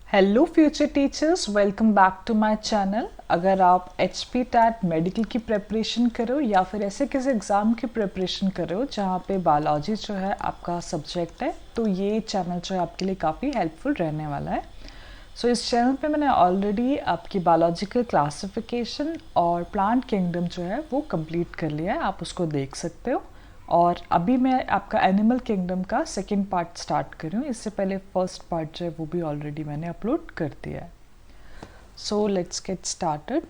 Hello future teachers, welcome back to my channel. अगर आप HP TET medical की preparation कर रहे हो या फिर ऐसे किसी एग्ज़ाम की प्रिपरेशन कर रहे हो जहाँ पे बायोलॉजी जो है आपका सब्जेक्ट है, तो ये चैनल जो है आपके लिए काफ़ी हेल्पफुल रहने वाला है। सो इस चैनल पे मैंने ऑलरेडी आपकी बायोलॉजिकल क्लासिफिकेशन और प्लांट किंगडम जो है वो कंप्लीट कर लिया है, आप उसको देख सकते हो। और अभी मैं आपका एनिमल किंगडम का सेकंड पार्ट स्टार्ट कर रही हूँ। इससे पहले फर्स्ट पार्ट जो है वो भी ऑलरेडी मैंने अपलोड कर दिया है। So let's get started.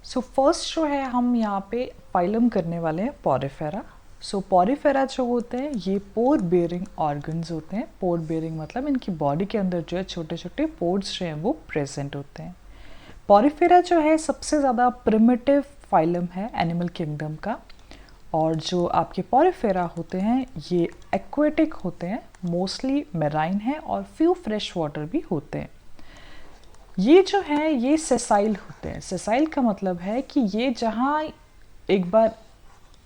So first जो है हम यहाँ पे फाइलम करने वाले हैं पॉरीफेरा। सो पॉरीफेरा जो होते हैं ये पोर बेयरिंग ऑर्गन्स होते हैं। पोर बेयरिंग मतलब इनकी बॉडी के अंदर जो है छोटे छोटे पोर्स जो हैं वो प्रेजेंट होते हैं। पॉरीफेरा जो है सबसे ज़्यादा प्रिमिटिव फाइलम है एनिमल किंगडम का। और जो आपके पॉरीफेरा होते हैं ये एक्वेटिक होते हैं, मोस्टली मेराइन है और फ्यू फ्रेश वाटर भी होते हैं। ये जो है ये सेसाइल होते हैं। सेसाइल का मतलब है कि ये जहाँ एक बार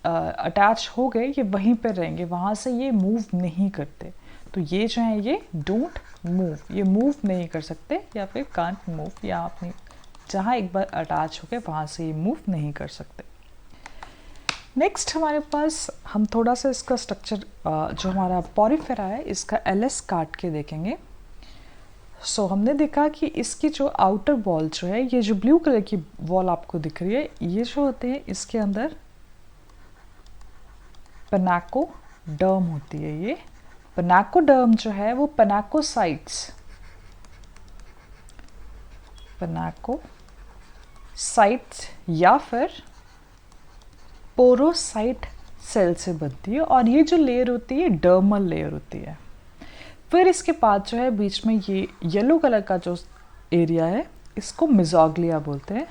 अटैच हो गए ये वहीं पर रहेंगे, वहाँ से ये मूव नहीं करते। तो ये जो है ये डोंट मूव, ये मूव नहीं कर सकते या फिर कांट मूव, या अपनी जहाँ एक बार अटैच हो गए वहाँ से ये मूव नहीं कर सकते। नेक्स्ट हमारे पास हम थोड़ा सा इसका स्ट्रक्चर जो हमारा पॉरीफेरा है इसका LS काट के देखेंगे। सो हमने देखा कि इसकी जो आउटर वॉल जो है, ये जो ब्लू कलर की वॉल आपको दिख रही है, ये जो होते हैं इसके अंदर पेनाकोडर्म होती है। ये पेनाकोडर्म जो है वो पेनाकोसाइट्स या फिर पोरोसाइट सेल से बनती है। और ये जो लेयर होती है डर्मल लेयर होती है। फिर इसके बाद जो है बीच में ये येलो कलर का जो एरिया है इसको मिजोग्लिया बोलते हैं।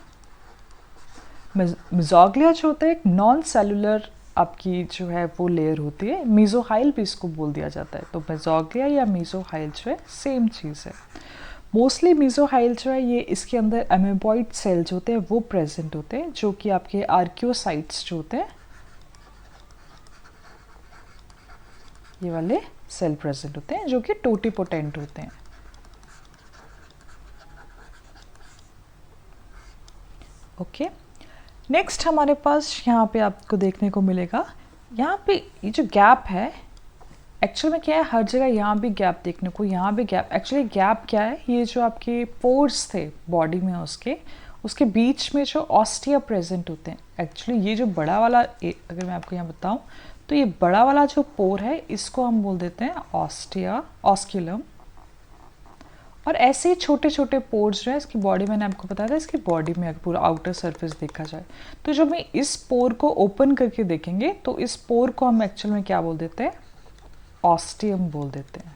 मिजोग्लिया जो होता है एक नॉन सेलुलर आपकी जो है वो लेयर होती है। मीजोहाइल भी इसको बोल दिया जाता है। तो मिजोग्लिया या मीजोहाइल जो है सेम चीज़ है। मोस्टली मीजोहाइल जो है ये इसके अंदर एमेबॉइड सेल्स होते हैं वो प्रेजेंट होते हैं, जो कि आपके आर्कियोसाइट्स जो होते हैं ये वाले सेल प्रेजेंट होते हैं, जो कि टोटीपोटेंट होते हैं। ओके, नेक्स्ट हमारे पास यहाँ पे आपको देखने को मिलेगा, यहाँ पे ये जो गैप है एक्चुअल में क्या है, हर जगह यहाँ भी गैप देखने को, यहाँ भी गैप। एक्चुअली गैप क्या है, ये जो आपके पोर्स थे बॉडी में उसके बीच में जो ऑस्टिया प्रेजेंट होते हैं। एक्चुअली ये जो बड़ा वाला अगर मैं आपको यहाँ बताऊँ तो ये बड़ा वाला जो पोर है इसको हम बोल देते हैं ऑस्टिया, ऑस्क्यूलम। और ऐसे ही छोटे छोटे पोर्स जो है इसकी बॉडी, मैंने आपको बताया था इसकी बॉडी में अगर पूरा आउटर सरफेस देखा जाए तो जब हम इस पोर को ओपन करके देखेंगे तो इस पोर को हम एक्चुअल में क्या बोल देते हैं, ऑस्टियम बोल देते हैं।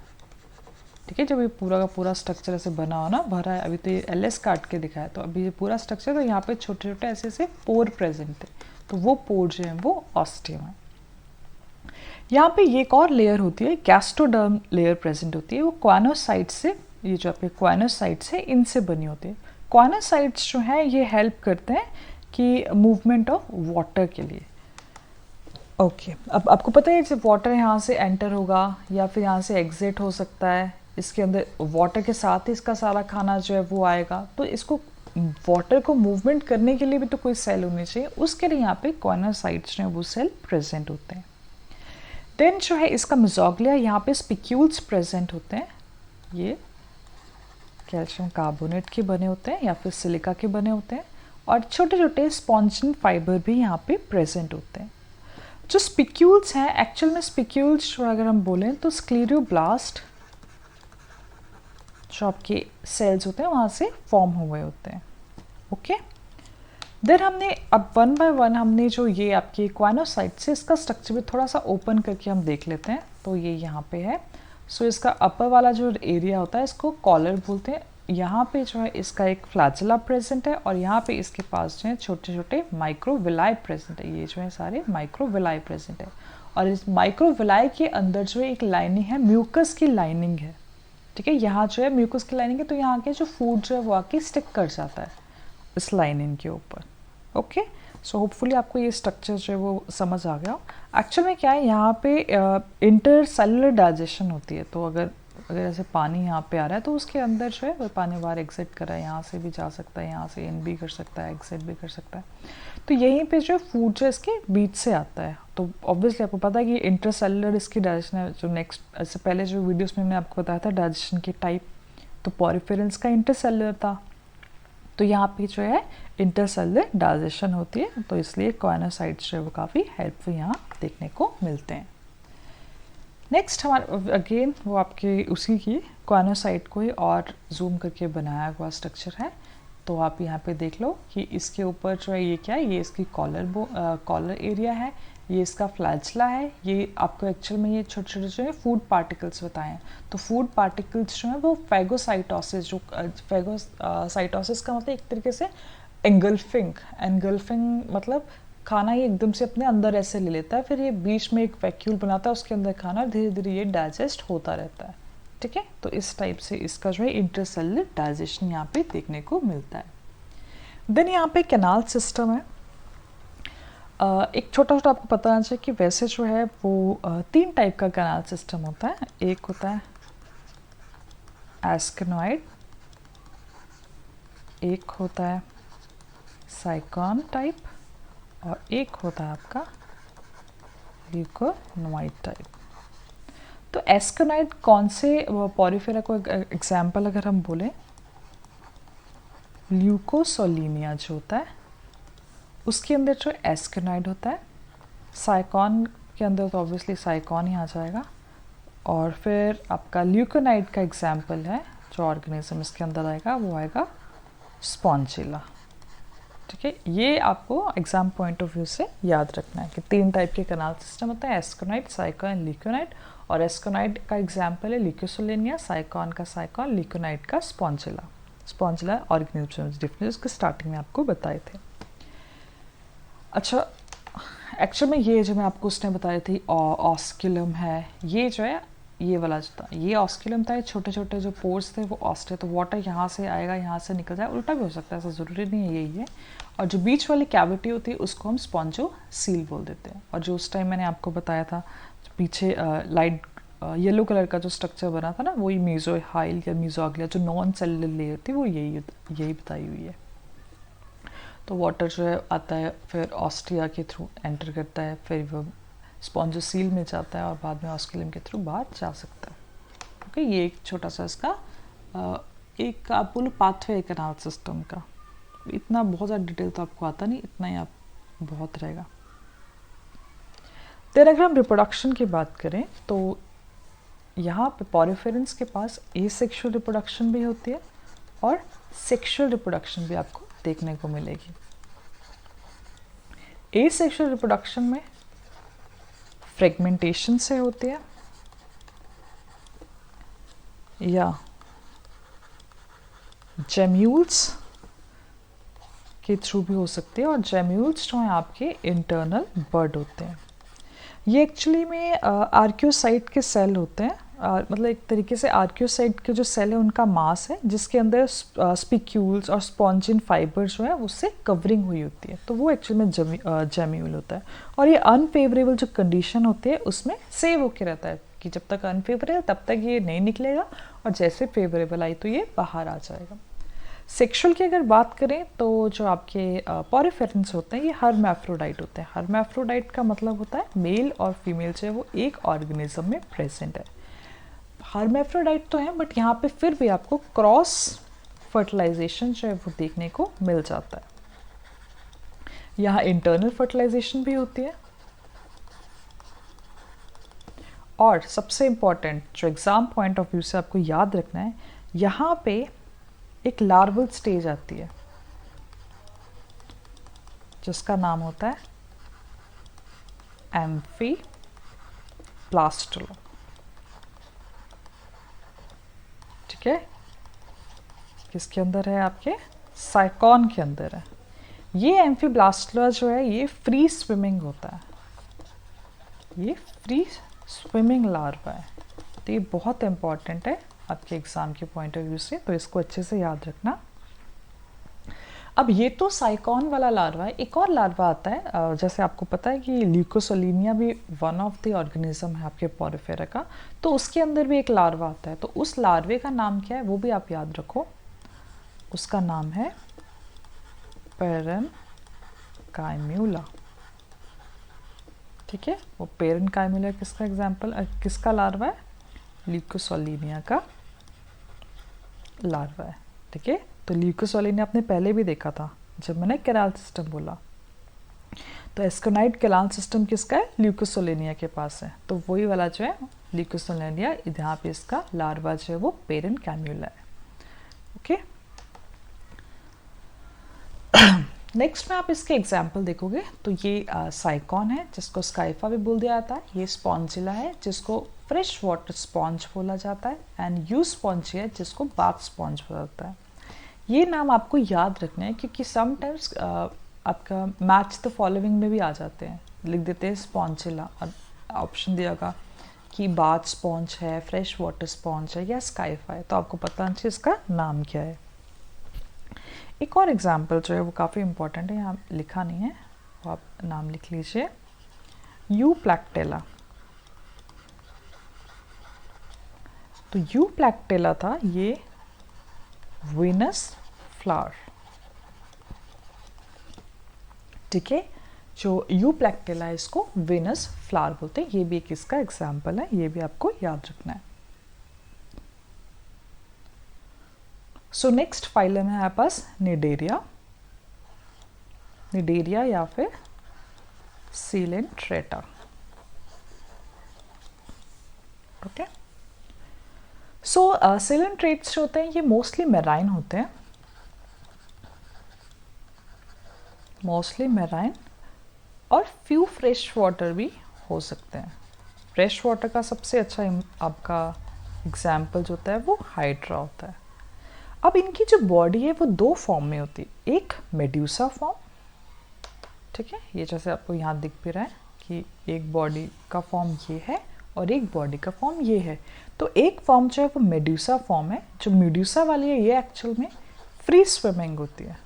ठीक है, जब ये पूरा का पूरा स्ट्रक्चर ऐसे बना हो ना, भरा है, अभी तो ये LS काट के दिखाया, तो अभी ये पूरा स्ट्रक्चर, तो यहाँ पे छोटे छोटे ऐसे ऐसे पोर प्रेजेंट थे, तो वो पोर जो है वो ऑस्टियम है। यहाँ पे ये एक और लेयर होती है, गैस्ट्रोडर्म लेयर प्रेजेंट होती है। वो क्वानोसाइट्स से, ये जो आपके क्वानोसाइट्स है इनसे बनी होती है। क्वानोसाइट्स जो है ये हेल्प करते हैं कि मूवमेंट ऑफ वाटर के लिए। ओके, अब आपको पता है जब वाटर यहाँ से एंटर होगा या फिर यहाँ से एग्जिट हो सकता है, इसके अंदर वाटर के साथ ही इसका सारा खाना जो है वो आएगा। तो इसको वाटर को मूवमेंट करने के लिए भी तो कोई सेल होनी चाहिए, उसके लिए यहाँ पे क्वानोसाइट्स जो है वो सेल प्रेजेंट होते हैं। देन जो है इसका मिजोग्लिया, यहाँ पे स्पिक्यूल्स प्रेजेंट होते हैं। ये कैल्शियम कार्बोनेट के बने होते हैं या फिर सिलिका के बने होते हैं। और छोटे छोटे स्पॉन्जिन फाइबर भी यहाँ पे प्रेजेंट होते हैं। जो स्पिक्यूल्स हैं, एक्चुअल में स्पिक्यूल्स अगर हम बोलें तो स्क्लेरोब्लास्ट जो आपके सेल्स होते हैं वहाँ से फॉर्म हुए होते हैं। ओके, देन हमने अब वन बाय वन हमने जो ये आपके क्वानोसाइट से इसका स्ट्रक्चर भी थोड़ा सा ओपन करके हम देख लेते हैं। तो ये यहाँ पे है। सो इसका अपर वाला जो एरिया होता है इसको कॉलर बोलते हैं। यहाँ पे जो है इसका एक फ्लैजेला प्रेजेंट है और यहाँ पे इसके पास जो है छोटे छोटे माइक्रोविलाई प्रेजेंट है। ये जो है सारे माइक्रोविलाई प्रेजेंट है। और इस माइक्रोविलाई के अंदर जो एक लाइनिंग है, म्यूकस की लाइनिंग है। ठीक है, यहाँ जो है म्यूकस की लाइनिंग है, तो यहाँ के जो फूड जो है वो आके स्टिक कर जाता है इस लाइनिंग के ऊपर। ओके, सो होपफुली आपको ये स्ट्रक्चर जो है वो समझ आ गया। एक्चुअल में क्या है, यहाँ पे इंटर सेलुलर डाइजेशन होती है। तो अगर अगर ऐसे पानी यहाँ पे आ रहा है तो उसके अंदर जो है वो पानी बाहर एग्जिट कर रहा है, यहाँ से भी जा सकता है, यहाँ से इन भी कर सकता है, एग्जिट भी कर सकता है। तो यहीं पे जो फूड जो इसके बीच से आता है। तो ऑब्वियसली आपको पता है कि इंटरसेलुलर इसकी डाइजेशन है। जो नेक्स्ट इससे पहले जो वीडियोस में मैंने आपको बताया था डाइजेशन की टाइप, तो पॉरीफेरेंस का इंटरसेलुलर था, तो यहाँ पे जो है इंटरसेलुलर डाइजेशन होती है, तो इसलिए कॉर्नोसाइट्स जो है वो काफ़ी हेल्पफुल यहाँ देखने को मिलते हैं। नेक्स्ट हमारे अगेन वो आपके उसी की कॉर्नोसाइट को ही और जूम करके बनाया हुआ स्ट्रक्चर है। तो आप यहाँ पे देख लो कि इसके ऊपर जो है ये क्या है, ये इसकी कॉलर एरिया है, ये इसका फ्लैजला है। ये आपको एक्चुअल में ये छोटे छोटे जो है फूड पार्टिकल्स बताए हैं। तो फूड पार्टिकल्स जो है वो फैगोसाइटोसिस, जो फैगोसाइटोसिस का मतलब एक तरीके से एंगल्फिंग मतलब खाना ये एकदम से अपने अंदर ऐसे ले लेता है, फिर ये बीच में एक वैक्यूल बनाता है, उसके अंदर खाना धीरे धीरे ये डाइजेस्ट होता रहता है। ठीक है, तो इस टाइप से इसका जो है इंटरसेलुलर डाइजेशन यहाँ पे देखने को मिलता है। देन यहाँ पे कैनाल सिस्टम है। एक छोटा छोटा आपको पता होना चाहिए कि वैसे जो है वो 3 टाइप का कैनाल सिस्टम होता है। एक होता है एस्केनॉइड, एक होता है साइकॉन टाइप, और एक होता है आपका ल्यूकोनॉइड टाइप। तो एस्केनॉइड कौन से पॉरीफेरा को एग्जाम्पल अगर हम बोलें, ल्यूकोसोलीनिया जो होता है उसके अंदर जो एस्केनॉइड होता है। साइकॉन के अंदर तो ऑब्वियसली साइकॉन ही आ जाएगा। और फिर आपका ल्यूकोनाइड का एग्जाम्पल है जो ऑर्गेनिज्म इसके अंदर आएगा वो आएगा स्पॉन्जिला। ठीक है, ये आपको एग्जाम पॉइंट ऑफ व्यू से याद रखना है कि 3 टाइप के कैनाल सिस्टम होता है, एस्केनॉइड, साइकॉन एंड ल्यूकोनाइड। और एस्केनॉइड का एग्जाम्पल है ल्यूकोसोलेनिया, साइकॉन का साइकॉन, ल्यूकोनाइड का स्पॉन्जिला। स्पॉन्जिला ऑर्गेनिज्म डिफरेंस उसके स्टार्टिंग में आपको बताए थे। अच्छा, एक्चुअल में ये जो मैं आपको उसने बताई थी ऑस्क्यूलम है, ये जो है ये वाला जो था ये ऑस्क्यूलम था। ये छोटे छोटे जो पोर्स थे वो ऑस्ट है, तो वाटर यहाँ से आएगा, यहाँ से निकल जाए, उल्टा भी हो सकता है, ऐसा ज़रूरी नहीं है यही है। और जो बीच वाली कैविटी होती है उसको हम स्पॉन्जोसील बोल देते हैं। और जो उस टाइम मैंने आपको बताया था पीछे लाइट येलो कलर का जो स्ट्रक्चर बना था ना, वही मीजोहाइल या मीजोग्लिया जो नॉन सेलुलर लेयर थी वो यही बताई हुई है। तो वाटर जो है आता है, फिर ऑस्टिया के थ्रू एंटर करता है, फिर वो स्पॉन्जोसील में जाता है और बाद में ऑस्क्यूलम के थ्रू बाहर जा सकता है। ओके, ये एक छोटा सा इसका एक आप बोलो पाथवे कैनाल सिस्टम का। इतना बहुत ज़्यादा डिटेल तो आपको आता नहीं, इतना ही आप बहुत रहेगा। देन अगर हम रिप्रोडक्शन की बात करें तो यहाँ पे पॉरीफेरेंस के पास एसेक्सुअल रिप्रोडक्शन भी होती है और सेक्सुअल रिप्रोडक्शन भी आपको देखने को मिलेगी। एसेक्सुअल रिप्रोडक्शन में फ्रेगमेंटेशन से होती है या जेम्यूल्स के थ्रू भी हो सकती है। और जेम्यूल्स जो हैं आपके इंटरनल बर्ड होते हैं। ये एक्चुअली में आर्क्योसाइट के सेल होते हैं, मतलब एक तरीके से आर्क्योसाइट के जो सेल है उनका मास है जिसके अंदर स्पिक्यूल्स और स्पॉन्जिन फाइबर जो है उससे कवरिंग हुई होती है, तो वो एक्चुअली में जेम्यूल होता है। और ये अनफेवरेबल जो कंडीशन होती है उसमें सेव होके रहता है कि जब तक अनफेवरेबल तब तक ये नहीं निकलेगा, और जैसे फेवरेबल आई तो ये बाहर आ जाएगा। सेक्सुअल की अगर बात करें तो जो आपके पॉरीफेरेंस होते हैं ये हर्मैफ्रोडाइट होते हैं। हर्मैफ्रोडाइट का मतलब होता है मेल और फीमेल जो है वो एक ऑर्गेनिज्म में प्रेजेंट है। हर्मैफ्रोडाइट तो है बट यहाँ पे फिर भी आपको क्रॉस फर्टिलाइजेशन जो है वो देखने को मिल जाता है। यहाँ इंटरनल फर्टिलाइजेशन भी होती है। और सबसे इम्पॉर्टेंट जो एग्जाम पॉइंट ऑफ व्यू से आपको याद रखना है, यहाँ पे एक लार्वल स्टेज आती है जिसका नाम होता है एम्फीब्लास्टुला। ठीक है, किसके अंदर है? आपके साइकॉन के अंदर है। ये एम्फीब्लास्टुला जो है ये फ्री स्विमिंग होता है, ये फ्री स्विमिंग लार्वा है। तो ये बहुत इंपॉर्टेंट है आपके एग्जाम के पॉइंट ऑफ व्यू से, तो इसको अच्छे से याद रखना। अब ये तो साइकॉन वाला लार्वा है। एक और लार्वा आता है, जैसे आपको पता है कि ल्यूकोसोलिनिया भी वन ऑफ द ऑर्गेनिज्म है आपके पोरिफेरा का, तो उसके अंदर भी एक लार्वा आता है। तो उस लार्वे का नाम क्या है वो भी आप याद रखो, उसका नाम है पेरेनकाइम्यूला। ठीक है, वो पेरेनकाइम्यूला किसका एग्जाम्पल, किसका लार्वा है, ल्यूकोसोलिनिया का लार्वा है। ठीक है, तो ल्यूकोसोलिनिया आपने पहले भी देखा था जब मैंने कैनाल सिस्टम बोला। तो एस्कोनाइट कैनाल सिस्टम किसका है, ल्यूकोसोलिनिया के पास है। तो वही वाला जो है ल्यूकोसोलिनिया, यहाँ पे इसका लार्वा जो है वो पेरेनकाइम्यूला है। ओके, नेक्स्ट में आप इसके एग्जाम्पल देखोगे तो ये साइकॉन है जिसको स्काइफा भी बोल दिया जाता है। ये स्पॉन्जिला है जिसको फ्रेश वाटर स्पॉन्ज बोला जाता है, एंड यू स्पॉन्जिया जिसको बाथ स्पॉन्ज बोला जाता है। ये नाम आपको याद रखना है क्योंकि समटाइम्स आपका मैच द फॉलोइंग में भी आ जाते हैं, लिख देते हैं स्पॉन्जिला और ऑप्शन दिया होगा कि बाथ स्पॉन्ज है, फ्रेश वाटर स्पॉन्ज है या स्काइफा है, तो आपको पता नहीं इसका नाम क्या है। एक और एग्जाम्पल जो है वो काफ़ी इंपॉर्टेंट है, यहाँ लिखा नहीं है, वो आप नाम लिख लीजिए, यूप्लैक्टेला। तो यूप्लैक्टेला था ये वीनस फ्लावर। ठीक है, जो यूप्लैक्टेला है इसको वीनस फ्लावर बोलते हैं। ये भी एक इसका एग्जाम्पल है, ये भी आपको याद रखना है। सो नेक्स्ट फाइलम है हमारे पास निडेरिया, निडेरिया या फिर सीलेंट्रेटा। ओके, सो सीलेंट्रेट्स जो होते हैं ये मोस्टली मेराइन होते हैं, मोस्टली मेराइन, और फ्यू फ्रेश वाटर भी हो सकते हैं। फ्रेश वाटर का सबसे अच्छा आपका एग्जाम्पल जो होता है वो हाइड्रा होता है। अब इनकी जो बॉडी है वो दो फॉर्म में होती है, एक मेड्यूसा फॉर्म, ठीक है, ये जैसे आपको यहाँ दिख भी रहा है कि एक बॉडी का फॉर्म ये है और एक बॉडी का फॉर्म ये है। तो एक फॉर्म जो है वो मेड्यूसा फॉर्म है। जो मेड्यूसा वाली है ये एक्चुअल में फ्री स्विमिंग होती है,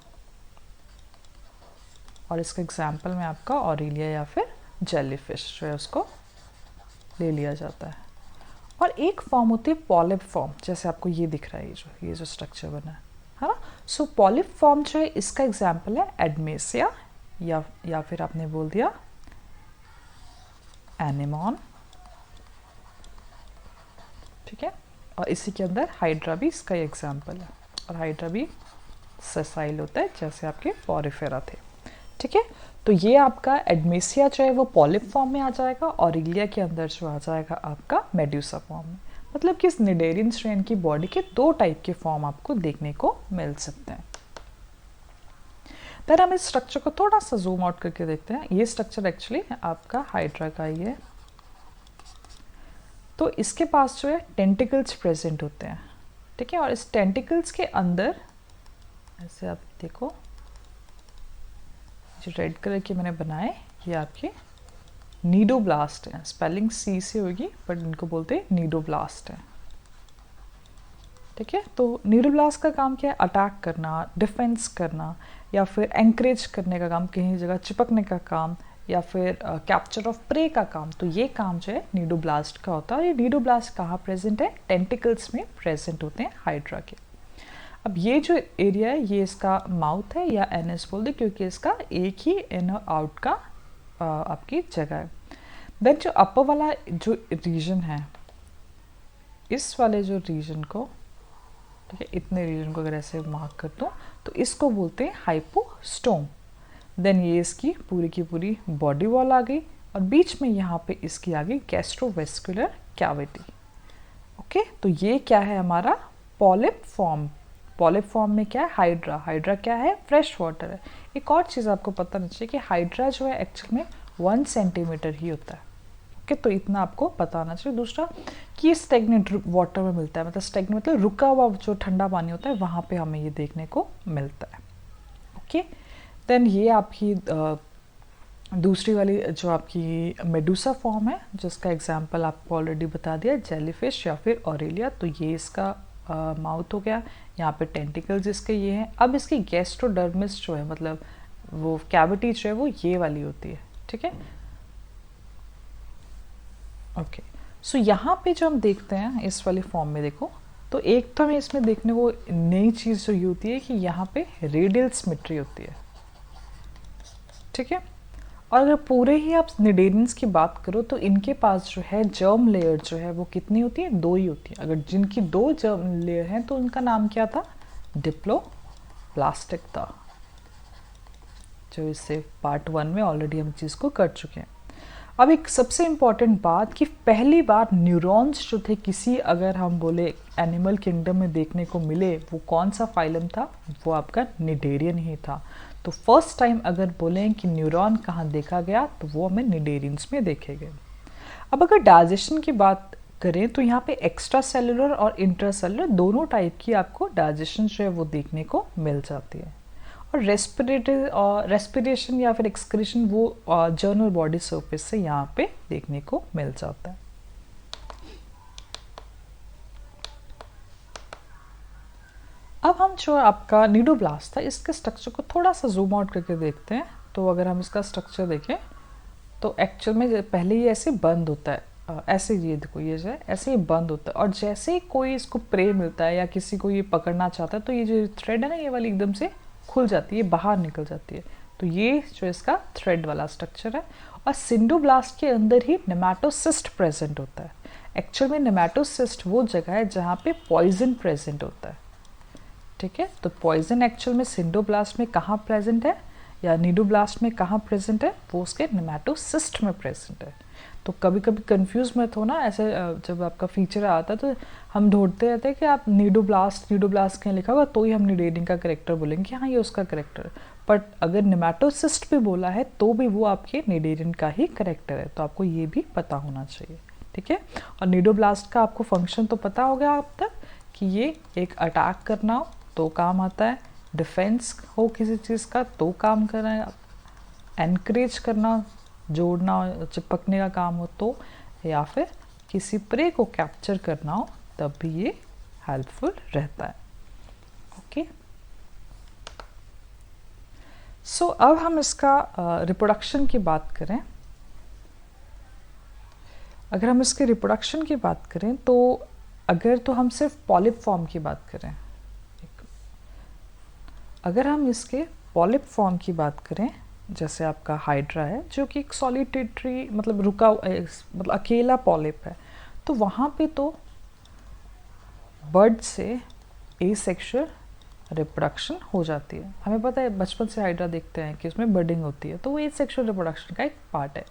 और इसका एग्जाम्पल में आपका ऑरेलिया या फिर जेलीफिश जो है उसको ले लिया जाता है। और एक फॉर्म होती है पॉलिप फॉर्म, जैसे आपको ये दिख रहा है, ये जो स्ट्रक्चर बना है ना। सो पॉलिप फॉर्म जो है इसका एग्जाम्पल है एडमेसिया या फिर आपने बोल दिया एनेमॉन। ठीक है, और इसी के अंदर हाइड्रा भी इसका एग्जाम्पल है, और हाइड्रा भी सेसाइल होता है जैसे आपके पोरिफेरा थे। ठीक है, तो ये आपका एडमेसिया जो है वो पॉलिप फॉर्म में आ जाएगा, और इलिया के अंदर जो आ जाएगा आपका मेड्यूसा फॉर्म में। मतलब कि इस निडेरियन स्ट्रेन की बॉडी के दो टाइप के फॉर्म आपको देखने को मिल सकते हैं। फिर हम इस स्ट्रक्चर को थोड़ा सा जूम आउट करके देखते हैं। ये स्ट्रक्चर एक्चुअली आपका हाइड्रा का ही है। तो इसके पास जो है टेंटिकल्स प्रेजेंट होते हैं। ठीक है, और इस टेंटिकल्स के अंदर ऐसे आप देखो, जो रेड कलर के मैंने बनाए ये आपके नीडोब्लास्ट हैं। स्पेलिंग सी से होगी बट इनको बोलते हैं नीडोब्लास्ट हैं। ठीक है, तो नीडोब्लास्ट का काम क्या है, अटैक करना, डिफेंस करना, या फिर एंकरेज करने का काम, कहीं जगह चिपकने का काम, या फिर कैप्चर ऑफ प्रे का काम। तो ये काम जो है नीडोब्लास्ट का होता है। और ये नीडोब्लास्ट कहाँ प्रेजेंट है, टेंटिकल्स में प्रेजेंट होते हैं हाइड्रा के। अब ये जो एरिया है ये इसका माउथ है, या एनएस बोल दे क्योंकि इसका एक ही इन और आउट का आपकी जगह है। देन जो अपर वाला जो रीजन है, इस वाले जो रीजन को, ठीक है, इतने रीजन को अगर ऐसे मार्क कर दूँ तो इसको बोलते हैं हाइपोस्टोम। देन ये इसकी पूरी की पूरी बॉडी वॉल आ गई, और बीच में यहाँ पे इसकी आ गई गैस्ट्रोवेस्कुलर कैविटी। ओके, तो ये क्या है हमारा पॉलिप फॉर्म। पॉलिप फॉर्म में क्या है, हाइड्रा। हाइड्रा क्या है, फ्रेश वाटर है। एक और चीज़ आपको पता नहीं चाहिए कि हाइड्रा जो है एक्चुअल में 1 सेंटीमीटर ही होता है। ओके, तो इतना आपको पता होना चाहिए। दूसरा कि स्टेगनेंट वाटर में मिलता है, मतलब स्टेगनेंट मतलब रुका हुआ जो ठंडा पानी होता है वहाँ पे हमें ये देखने को मिलता है। ओके, देन ये आपकी दूसरी वाली जो आपकी मेडूसा फॉर्म है जिसका एग्जाम्पल आपको ऑलरेडी बता दिया, जेलीफिश या फिर ऑरेलिया। तो ये इसका माउथ हो गया, यहाँ पे टेंटिकल्स इसके ये हैं। अब इसकी गैस्ट्रोडर्मिस जो है, मतलब वो कैविटी जो है वो ये वाली होती है, ठीक है। ओके, सो यहाँ पे जो हम देखते हैं इस वाले फॉर्म में देखो, तो एक तो हमें इसमें देखने को नई चीज़ जो ये होती है कि यहाँ पे रेडियल सिमेट्री होती है, ठीक है। और अगर पूरे ही आप निडेरियंस की बात करो तो इनके पास जो है जर्म लेयर जो है वो कितनी होती है, 2 ही होती है। अगर जिनकी 2 जर्म लेयर हैं तो उनका नाम क्या था, डिप्लोब्लास्टिक था, जो इससे पार्ट 1 में ऑलरेडी हम चीज़ को कर चुके हैं। अब एक सबसे इम्पॉर्टेंट बात कि पहली बार न्यूरॉन्स जो थे किसी, अगर हम बोले एनिमल किंगडम में देखने को मिले, वो कौन सा फाइलम था, वो आपका निडेरियन ही था। तो फर्स्ट टाइम अगर बोलें कि न्यूरॉन कहाँ देखा गया तो वो हमें निडेरियंस में देखे गए। अब अगर डाइजेशन की बात करें तो यहाँ पे एक्स्ट्रा सेलुलर और इंट्रासेलुलर दोनों टाइप की आपको डाइजेशन जो है वो देखने को मिल जाती है। और रेस्पिरेशन या फिर एक्सक्रीशन वो जर्नल बॉडी सरफेस से यहाँ पे देखने को मिल जाता है। अब हम जो आपका नीडोब्लास्ट था इसके स्ट्रक्चर को थोड़ा सा जूम आउट करके देखते हैं। तो अगर हम इसका स्ट्रक्चर देखें तो एक्चुअल में पहले ये ऐसे बंद होता है, ऐसे ये देखो ये जो है ऐसे ही बंद होता है, और जैसे ही कोई इसको प्रे मिलता है या किसी को ये पकड़ना चाहता है तो ये जो थ्रेड है ना ये वाली एकदम से खुल जाती है, बाहर निकल जाती है। तो ये जो इसका थ्रेड वाला स्ट्रक्चर है। और सिंडोब्लास्ट के अंदर ही नेमेटोसिस्ट प्रेजेंट होता है। एक्चुअल में नेमेटोसिस्ट वो जगह है जहाँ पे पॉइजन प्रेजेंट होता है, ठीक है। तो पॉइजन एक्चुअल में सिंडोब्लास्ट में कहाँ प्रेजेंट है या नीडोब्लास्ट में कहाँ प्रेजेंट है, वो उसके नेमेटोसिस्ट में प्रेजेंट है। तो कभी कभी कंफ्यूज मत हो ना, ऐसे जब आपका फीचर आता है तो हम ढूंढते रहते हैं कि आप नीडोब्लास्ट कहीं लिखा होगा तो ही हम निडेरियन का करेक्टर बोलेंगे कि हाँ ये उसका करेक्टर। बट अगर नेमेटोसिस्ट भी बोला है तो भी वो आपके निडेरियन का ही करेक्टर है, तो आपको ये भी पता होना चाहिए, ठीक है। और नीडोब्लास्ट का आपको फंक्शन तो पता हो गया अब तक कि ये एक अटैक करना हो तो काम आता है, डिफेंस हो किसी चीज़ का तो काम कर रहा है, एनकरेज करना, जोड़ना, चिपकने का काम हो तो, या फिर किसी प्रे को कैप्चर करना हो तब भी ये हेल्पफुल रहता है। ओके, सो अब हम इसका रिप्रोडक्शन की बात करें। अगर हम इसके रिप्रोडक्शन की बात करें तो अगर तो हम सिर्फ पॉलिप फॉर्म की बात करें, अगर हम इसके पॉलिप फॉर्म की बात करें, जैसे आपका हाइड्रा है जो कि एक सॉलिटेटरी मतलब रुका मतलब अकेला पॉलिप है, तो वहाँ पे तो बर्ड से एसेक्सुअल रिप्रोडक्शन हो जाती है। हमें पता है बचपन से हाइड्रा देखते हैं कि उसमें बर्डिंग होती है, तो वो एसेक्सुअल रिप्रोडक्शन का एक पार्ट है।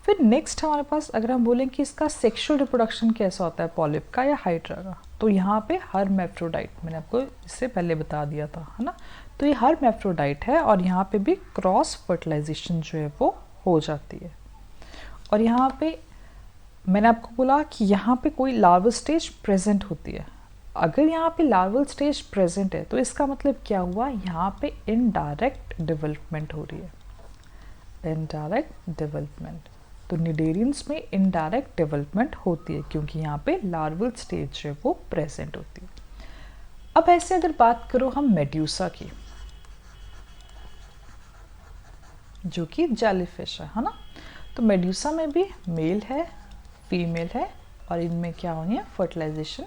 फिर नेक्स्ट हमारे पास अगर हम बोलें कि इसका सेक्सुअल रिप्रोडक्शन कैसा होता है पॉलिप का या हाइड्रा का, तो यहाँ पे हर्मैफ्रोडाइट, मैंने आपको इससे पहले बता दिया था, है ना। तो ये हर्मैफ्रोडाइट है और यहाँ पे भी क्रॉस फर्टिलाइजेशन जो है वो हो जाती है। और यहाँ पे मैंने आपको बोला कि यहाँ पे कोई लार्वल स्टेज प्रेजेंट होती है। अगर यहाँ पे लार्वल स्टेज प्रेजेंट है तो इसका मतलब क्या हुआ, यहाँ पे इनडायरेक्ट डेवलपमेंट हो रही है, इनडायरेक्ट डेवलपमेंट। तो निडेरियंस में इनडायरेक्ट डेवलपमेंट होती है क्योंकि यहाँ पे लार्वल स्टेज है वो प्रेजेंट होती है। अब ऐसे अगर बात करो हम मेड्यूसा की, जो कि जेलीफिश है ना, तो मेड्यूसा में भी मेल है फीमेल है और इनमें क्या होनी है, फर्टिलाइजेशन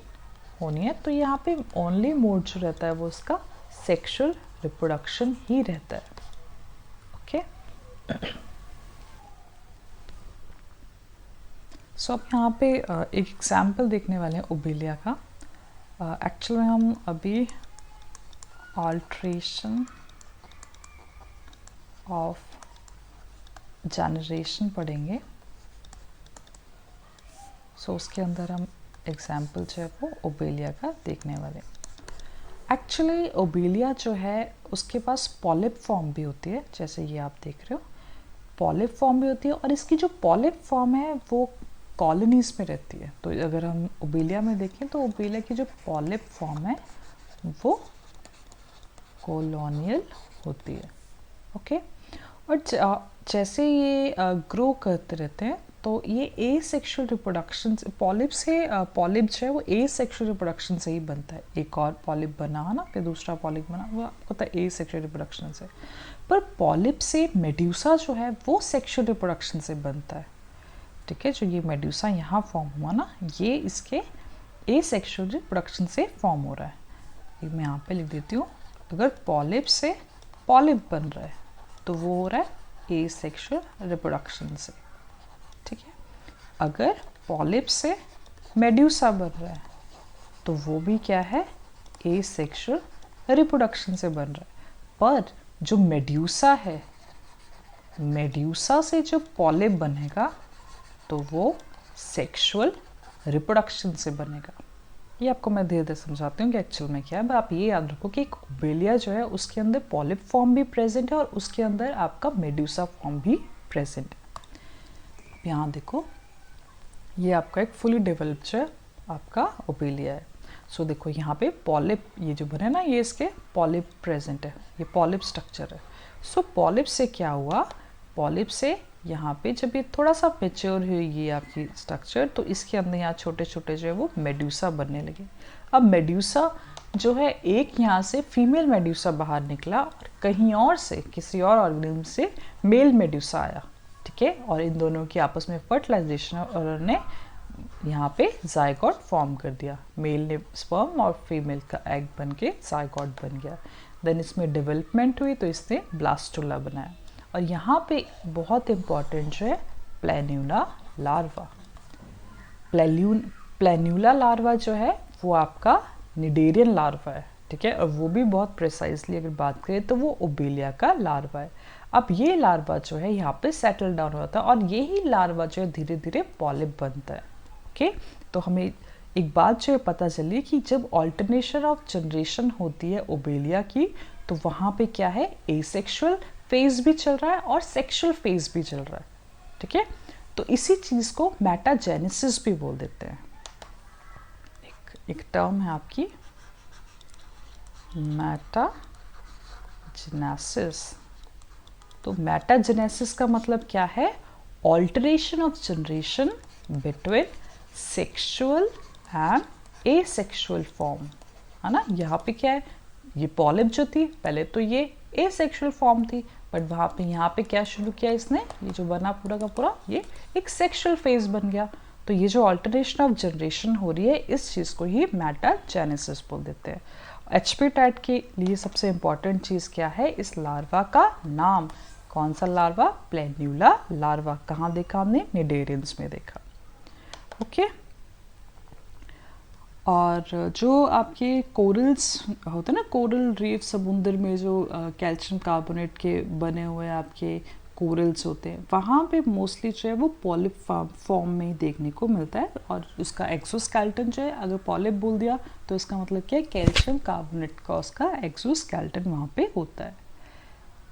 होनी है। तो यहाँ पे ओनली मोड जो रहता है वो उसका सेक्सुअल रिप्रोडक्शन ही रहता है। ओके, सो अब यहाँ पे एक एग्जाम्पल देखने वाले हैं ओबेलिया का। एक्चुअल में हम अभी ऑल्ट्रेशन ऑफ जनरेशन पढ़ेंगे। सो उसके अंदर हम एग्जाम्पल जो है वो ओबेलिया का देखने वाले। एक्चुअली ओबेलिया जो है उसके पास पॉलिप फॉर्म भी होती है, जैसे ये आप देख रहे हो पॉलिप फॉर्म भी होती है, और इसकी जो पॉलिप फॉर्म है वो कॉलोनीज में रहती है। तो अगर हम ओबेलिया में देखें तो ओबेलिया की जो पॉलिप फॉर्म है वो कॉलोनियल होती है। ओके, और जैसे ये ग्रो करते रहते हैं तो ये ए सेक्शुअल रिप्रोडक्शन पॉलिप से पॉलिप जो है वो ए सेक्शुअल रिप्रोडक्शन से ही बनता है। एक और पॉलिप बना है ना, फिर दूसरा पॉलिप बना, वो होता है ए सेक्शुअल रिप्रोडक्शन से। पर पॉलिप से मेड्यूसा जो है वो सेक्शुअल रिप्रोडक्शन से बनता है। ठीक है, जो ये मेड्यूसा यहाँ फॉर्म हुआ ना, ये इसके ए सेक्शुअल रिप्रोडक्शन से फॉर्म हो रहा है। ये मैं यहाँ पे लिख देती हूँ, अगर पॉलिप से पॉलिप बन रहा है तो वो हो रहा है ए सेक्शुअल रिप्रोडक्शन से। ठीक है, अगर पॉलिप से मेड्यूसा बन रहा है तो वो भी क्या है, ए सेक्शुअल रिप्रोडक्शन से बन रहा है। पर जो मेड्यूसा है, मेड्यूसा से जो पॉलिप बनेगा तो वो सेक्शुअल रिप्रोडक्शन से बनेगा। ये आपको मैं धीरे धीरे समझाती हूँ कि एक्चुअल में क्या है। आप ये याद रखो कि एक ओबेलिया जो है उसके अंदर पॉलिप फॉर्म भी प्रेजेंट है और उसके अंदर आपका मेड्यूसा फॉर्म भी प्रेजेंट है। यहाँ देखो, ये आपका एक फुली डेवलप्ड जो है आपका ओबेलिया है। सो देखो यहाँ पे पॉलिप ये जो बने ना, ये इसके पॉलिप प्रेजेंट है, ये पॉलिप स्ट्रक्चर है। सो पॉलिप से क्या हुआ, पॉलिप से यहाँ पे जब ये थोड़ा सा मेच्योर हुई ये आपकी स्ट्रक्चर, तो इसके अंदर यहाँ छोटे छोटे जो है वो मेड्यूसा बनने लगे। अब मेड्यूसा जो है, एक यहाँ से फीमेल मेड्यूसा बाहर निकला और कहीं और से किसी और ऑर्गेनिज्म से मेल मेड्यूसा आया। ठीक है, और इन दोनों की आपस में फर्टिलाइजेशन और उन्होंने यहाँ पे जायगोट फॉर्म कर दिया। मेल ने स्पर्म और फीमेल का एग बन के जायगोट बन गया। देन इसमें डेवलपमेंट हुई तो इसने ब्लास्टुला बनाया। और यहाँ पे बहुत इम्पॉर्टेंट जो है प्लेन्यूला लार्वा। प्लेन्यूला लार्वा जो है वो आपका निडेरियन लार्वा है। ठीक है, और वो भी बहुत प्रिसाइजली अगर बात करें तो वो ओबेलिया का लार्वा है। अब ये लार्वा जो है यहाँ पे सेटल डाउन होता है और यही लार्वा जो है धीरे धीरे पॉलिप बनता है। ओके, तो हमें एक बात जो है पता चली कि जब ऑल्टरनेशन ऑफ जनरेशन होती है ओबेलिया की, तो वहाँ पे क्या है, एसेक्सुअल फेज भी चल रहा है और सेक्सुअल फेज भी चल रहा है। ठीक है, तो इसी चीज को मेटाजेनेसिस भी बोल देते हैं। एक टर्म है आपकी मेटाजेनेसिस। तो मेटाजेनेसिस का मतलब क्या है, alteration of generation between sexual and asexual form, है ना। यहाँ पे क्या है, ये पॉलिप जो थी पहले तो ये एसेक्सुअल फॉर्म थी, बट वहाँ पे यहाँ पे क्या शुरू किया इसने, ये जो बना पूरा का पूरा ये एक सेक्सुअल फेज बन गया। तो ये जो ऑल्टरेशन ऑफ जनरेशन हो रही है, इस चीज़ को ही मेटाजेनेसिस बोल देते हैं। एचपी टैट के लिए सबसे इम्पॉर्टेंट चीज़ क्या है, इस लार्वा का नाम। कौन सा लार्वा, प्लेन्यूला लार्वा। कहाँ देखा हमने, निडेरियंस में देखा। ओके, और जो आपके कोरल्स होते हैं ना, कोरल रीफ समुद्र में जो कैल्शियम कार्बोनेट के बने हुए आपके कोरल्स होते हैं, वहाँ पे मोस्टली जो है वो पॉलिप फॉर्म में ही देखने को मिलता है। और उसका एक्सोस्केलेटन जो है, अगर पॉलिप बोल दिया तो इसका मतलब क्या है, कैल्शियम कार्बोनेट का उसका एक्सोस्केलेटन वहाँ पे होता है।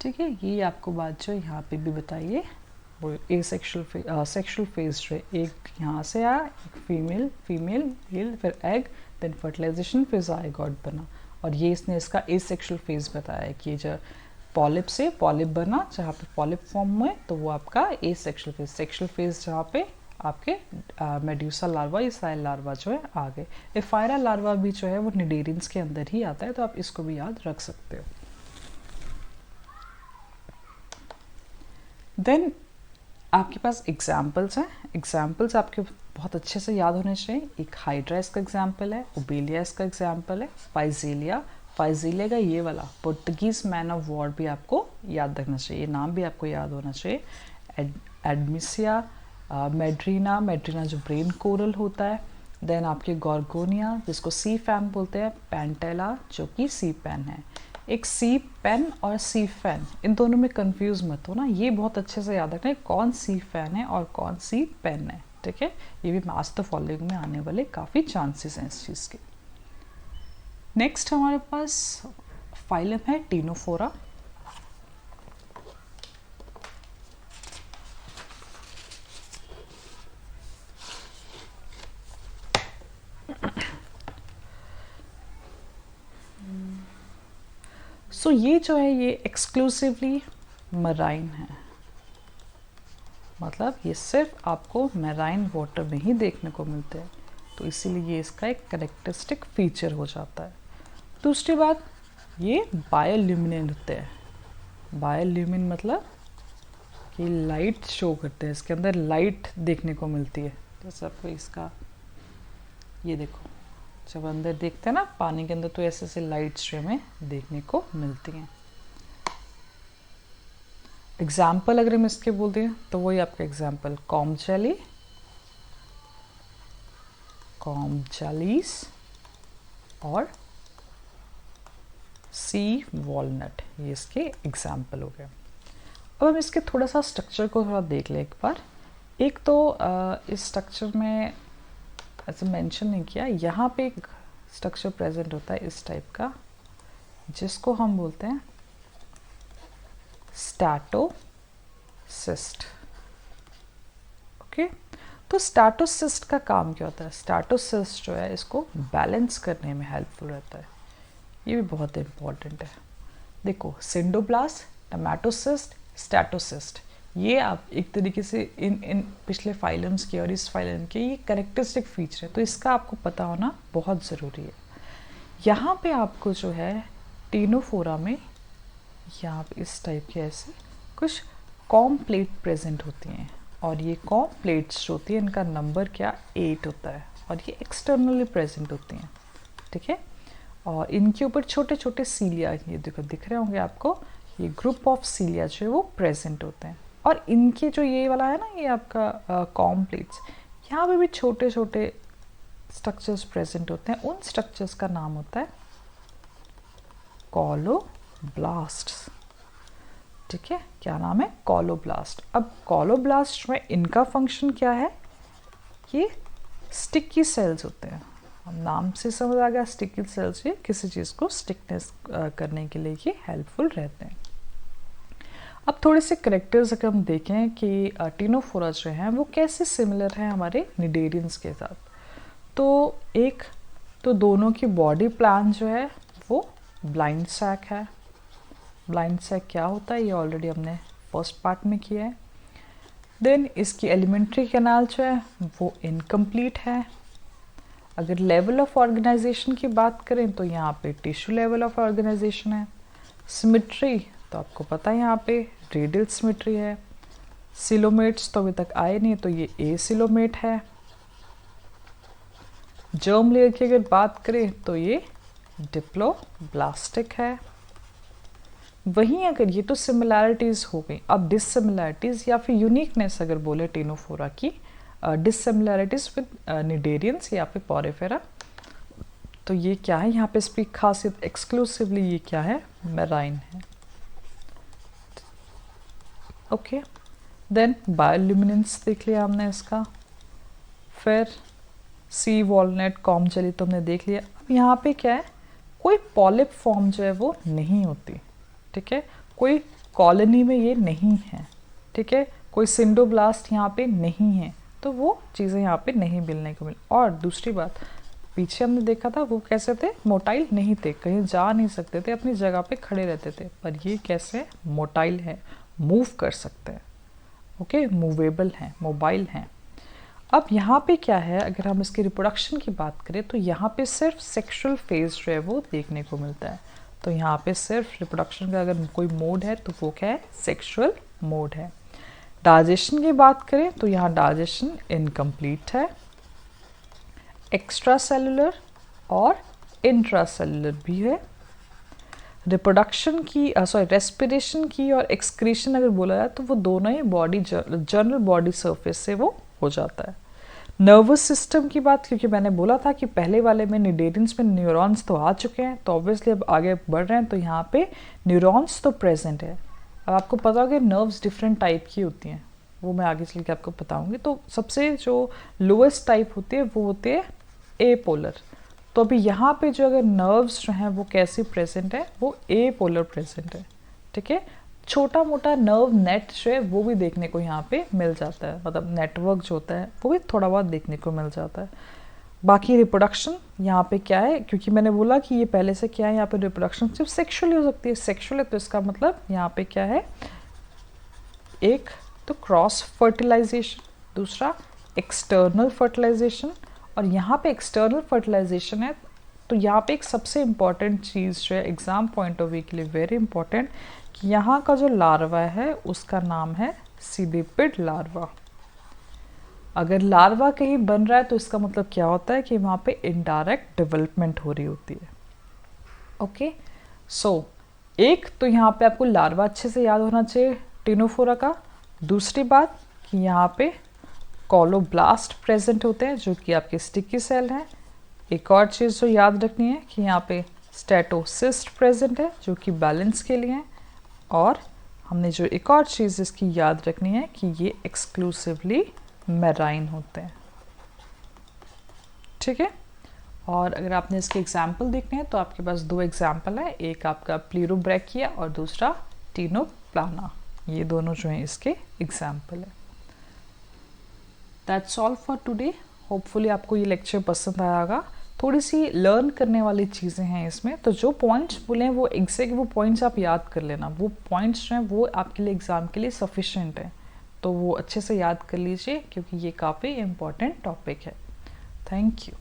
ठीक है, ये आपको बात जो यहाँ पे भी बताइए। वो सेक्शुअल फेज जो है, एक यहाँ से आया, एक फीमेल मेल, फिर एग, देन फर्टिलाइजेशन, फिर जायगोट बना। और ये इसने इसका एसेक्सुअल फेज बताया है कि जो पॉलिप से पॉलिप बना, जहाँ पे पॉलिप फॉर्म हुए तो वो आपका एसेक्सुअल फेज। सेक्सुअल फेज जहाँ पे आपके मेड्यूसा लार्वा या साइल लार्वा जो है आ गए। एफायरा लार्वा भी जो है वो निडेरियंस के अंदर ही आता है, तो आप इसको भी याद रख सकते हो। देन आपके पास एग्जाम्पल्स हैं। एग्जाम्पल्स आपके बहुत अच्छे से याद होने चाहिए। एक हाइड्रा इसका एग्जाम्पल है, ओबेलिया इसका एग्जाम्पल है, फाइजीलिया का ये वाला पुर्तगीज मैन ऑफ वॉर भी आपको याद रखना चाहिए, नाम भी आपको याद होना चाहिए। एडमिसिया मेड्रीना जो ब्रेन कोरल होता है। देन आपके गॉर्गोनिया जिसको सी फैन बोलते हैं, पैंटेला जो कि सी पेन है। एक सी पेन और सी फैन, इन दोनों में कंफ्यूज मत हो ना, ये बहुत अच्छे से याद रखना है कौन सी फैन है और कौन सी पेन है। ठीक है, ये भी मास द फॉलोइंग में आने वाले काफ़ी चांसेस हैं इस चीज़ के। नेक्स्ट हमारे पास फाइलम है टीनोफोरा। ये जो है ये एक्सक्लूसिवली मराइन है, मतलब ये सिर्फ आपको मैराइन वाटर में ही देखने को मिलते हैं, तो इसीलिए ये इसका एक कैरेक्टरिस्टिक फीचर हो जाता है। दूसरी बात, ये बायोल्यूमिनेंट होते हैं। बायोल्यूमिन मतलब कि लाइट शो करते हैं, इसके अंदर लाइट देखने को मिलती है। जैसे आपको इसका ये देखो, जब अंदर देखते हैं ना पानी के अंदर, तो ऐसे ऐसे लाइट्स हमें देखने को मिलती हैं। एग्जाम्पल अगर हम इसके बोलते हैं तो वही आपका example com jelly, comb jellies और सी वॉलनट, ये इसके एग्जाम्पल हो गए। अब हम इसके थोड़ा सा स्ट्रक्चर को थोड़ा देख लें एक बार। एक तो इस स्ट्रक्चर में ऐसे मेंशन नहीं किया, यहाँ पे एक स्ट्रक्चर प्रेजेंट होता है इस टाइप का, जिसको हम बोलते हैं स्टैटोसिस्ट। ओके, तो स्टैटोसिस्ट का काम क्या होता है? स्टैटोसिस्ट जो है इसको बैलेंस करने में हेल्पफुल रहता है, ये भी बहुत इंपॉर्टेंट है। देखो, सिंडोब्लास्ट, टोमेटोसिस्ट, स्टैटोसिस्ट, ये आप एक तरीके से इन पिछले फाइलम्स के और इस फाइलम के ये कैरेक्टरिस्टिक फीचर है, तो इसका आपको पता होना बहुत ज़रूरी है। यहाँ पे आपको जो है टेनोफोरा में यहाँ पे इस टाइप के ऐसे कुछ कॉम प्लेट प्रेजेंट होती हैं, और ये कॉम प्लेट्स जो होती है इनका नंबर क्या 8 होता है, और ये एक्सटर्नली प्रेजेंट होती हैं, ठीक है। और इनके ऊपर छोटे छोटे सीलिया, ये देखो दिख रहे होंगे आपको, ये ग्रुप ऑफ सीलिया जो है वो प्रेजेंट होते हैं। और इनके जो ये वाला है ना, ये आपका कॉम प्लेट्स, यहाँ पे भी छोटे छोटे स्ट्रक्चर्स प्रेजेंट होते हैं। उन स्ट्रक्चर्स का नाम होता है कॉलोब्लास्ट्स, ठीक है। क्या नाम है? कॉलोब्लास्ट। अब कॉलोब्लास्ट में इनका फंक्शन क्या है? ये स्टिकी सेल्स होते हैं, हम नाम से समझ आ गया, स्टिकी सेल्स, ये किसी चीज़ को स्टिकनेस करने के लिए ये हेल्पफुल रहते हैं। अब थोड़े से करेक्टर्स अगर हम देखें कि टेनोफोरा जो हैं वो कैसे सिमिलर हैं हमारे निडेरियंस के साथ, तो एक तो दोनों की बॉडी प्लान जो है वो ब्लाइंड सैक है। ब्लाइंड सैक क्या होता है ये ऑलरेडी हमने फर्स्ट पार्ट में किया है। देन इसकी एलिमेंट्री कैनाल जो है वो इनकम्प्लीट है। अगर लेवल ऑफ ऑर्गेनाइजेशन की बात करें तो यहाँ पे टिश्यू लेवल ऑफ ऑर्गेनाइजेशन है। सिमेट्री तो आपको पता है यहाँ पे रेडियल सिमेट्री है। सिलोमेट्स तो अभी तक आए नहीं, तो ये ए सिलोमेट है। जर्म लेयर की अगर बात करें तो ये डिप्लोब्लास्टिक है। वहीं अगर ये तो सिमिलैरिटीज़ हो गई, अब डिससिमिलैरिटीज़ या फिर यूनिकनेस अगर बोले टेनोफोरा की, डिससिमिलैरिटीज़ विद निडेरियंस या फिर पॉरीफेरा, तो ये क्या है? यहाँ पे इसकी खासियत एक्सक्लूसिवली ये क्या है? मैराइन है। ओके, देन बायोल्यूमिनेंस देख लिया हमने इसका, फिर सी वॉलनट, कॉम जेली तो हमने देख लिया। अब यहाँ पे क्या है? कोई पॉलिप फॉर्म जो है वो नहीं होती, ठीक है। कोई कॉलोनी में ये नहीं है, ठीक है। कोई सिंडोब्लास्ट यहाँ पे नहीं है, तो वो चीज़ें यहाँ पे नहीं मिलने को मिल। और दूसरी बात, पीछे हमने देखा था वो कैसे थे? मोटाइल नहीं थे, कहीं जा नहीं सकते थे, अपनी जगह पे खड़े रहते थे। पर ये कैसे मोटाइल है, मूव कर सकते हैं, ओके, मूवेबल हैं, मोबाइल हैं। अब यहाँ पे क्या है? अगर हम इसके रिप्रोडक्शन की बात करें तो यहाँ पे सिर्फ सेक्सुअल फेज जो है वो देखने को मिलता है। तो यहाँ पे सिर्फ रिप्रोडक्शन का अगर कोई मोड है तो वो क्या है? सेक्सुअल मोड है। डाइजेशन की बात करें तो यहाँ डाइजेशन इनकम्प्लीट है। एक्स्ट्रा सेलुलर और इंट्रासेलुलर भी है। रिप्रोडक्शन की रेस्पिरेशन की और एक्सक्रीशन अगर बोला जाए तो वो दोनों ही बॉडी जनरल बॉडी सरफेस से वो हो जाता है। नर्वस सिस्टम की बात, क्योंकि मैंने बोला था कि पहले वाले में निडेरियंस में न्यूरॉन्स तो आ चुके हैं, तो ऑब्वियसली अब आगे बढ़ रहे हैं, तो यहाँ पे न्यूरॉन्स तो प्रेजेंट है। अब आपको पता होगा नर्व्स डिफरेंट टाइप की होती हैं, वो मैं आगे चल के आपको बताऊंगी। तो सबसे जो लोएस्ट टाइप होती है वो होती है ए पोलर। तो अभी यहाँ पे जो अगर नर्व्स जो हैं वो कैसी प्रेजेंट है? वो ए पोलर प्रेजेंट है, ठीक है। छोटा मोटा नर्व नेट जो है वो भी देखने को यहाँ पे मिल जाता है, मतलब नेटवर्क जो होता है वो भी थोड़ा बहुत देखने को मिल जाता है। बाकी रिप्रोडक्शन यहाँ पे क्या है? क्योंकि मैंने बोला कि ये पहले से क्या है, यहाँ पे रिप्रोडक्शन सिर्फ सेक्सुअली हो सकती है। सेक्सुअल है तो इसका मतलब यहाँ पे क्या है? एक तो क्रॉस फर्टिलाइजेशन, दूसरा एक्सटर्नल फर्टिलाइजेशन। और यहाँ पे एक्सटर्नल फर्टिलाइजेशन है तो यहाँ पे एक सबसे इम्पॉर्टेंट चीज़ जो है एग्ज़ाम पॉइंट ऑफ व्यू के लिए वेरी इंपॉर्टेंट, कि यहाँ का जो लार्वा है उसका नाम है सीलिपिड लार्वा। अगर लार्वा कहीं बन रहा है तो इसका मतलब क्या होता है कि वहाँ पे इनडायरेक्ट डेवलपमेंट हो रही होती है। ओके, सो एक तो यहाँ पे आपको लार्वा अच्छे से याद होना चाहिए टिनोफोरा का। दूसरी बात कि यहाँ पे कॉलोब्लास्ट प्रेजेंट होते हैं जो कि आपके स्टिकी सेल हैं। एक और चीज़ जो याद रखनी है कि यहाँ पे स्टेटोसिस्ट प्रेजेंट है जो कि बैलेंस के लिए है। और हमने जो एक और चीज़ इसकी याद रखनी है कि ये एक्सक्लूसिवली मैराइन होते हैं। ठीक है, और अगर आपने इसके एग्जाम्पल देखने हैं तो आपके पास दो एग्जाम्पल है, एक आपका प्लीरोब्रैकिया और दूसरा टीनोप्लाना। ये दोनों जो हैं इसके एग्जाम्पल है। That's all for today. Hopefully आपको ये लेक्चर पसंद आया होगा। थोड़ी सी लर्न करने वाली चीज़ें हैं इसमें, तो जो पॉइंट्स बोले हैं वो एग्जैक्ट वो पॉइंट्स आप याद कर लेना। वो पॉइंट्स जो हैं वो आपके लिए एग्ज़ाम के लिए सफिशेंट है, तो वो अच्छे से याद कर लीजिए क्योंकि ये काफ़ी इम्पॉर्टेंट टॉपिक है। Thank you.